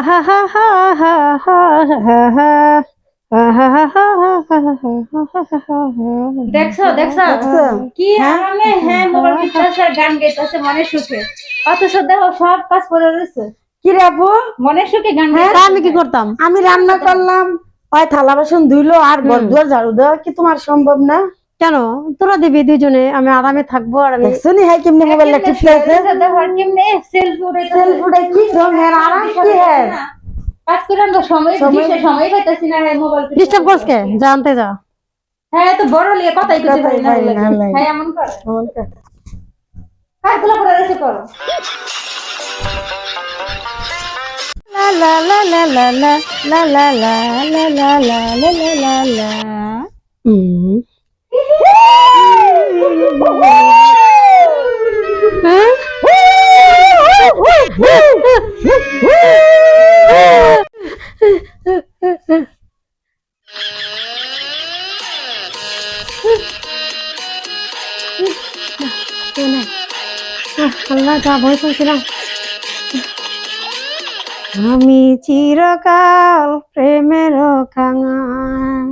হা হা হা হা হা হা হা দেখছো দেখছো দেখছো? কি হ্যাঁ আরামে হ্যাঁ মোবাইল টিপতেছে গান গাইতেছে মনে সুখে অথচ দেখো সব কাজ করে রয়েছে কি রে আপু? মনে সুখে গান হ্যাঁ, গাইতেছে আমি কি করতাম? আমি রান্না করলাম, ওই থালা বাসন ধুইলো আর ঘর দুয়ার ঝাড়ু দেওয়া কি তোমার সম্ভব না? কেন তোরা দিবি দুজনে, আমি আরামে থাকবো আর আমি দেখছো নি, হ্যাঁ কেমনি মোবাইলটা টিপতেছে। দেখো কেমনে সেলফ সেলফ উঠাই কি ঢঙের আরাম কি হ্যাঁ। কাজ করে আমরা সময় পাইতেছি না মোবাইল ডিস্টার্ব করছ কে? জানতে যা। হ্যাঁ তো বড় লিয়ে কথাই করতে পারি না পারি না, লাই। হ্যাঁ এমন করে এমন করে। কাজগুলো করে রয়েছে করো লা লা লা লা লা লা লা লা লা লা লা লা লা লা লা। আল্লাহ যা ভয় করছিলাম। আমি চিরকাল প্রেমের কাঙাল।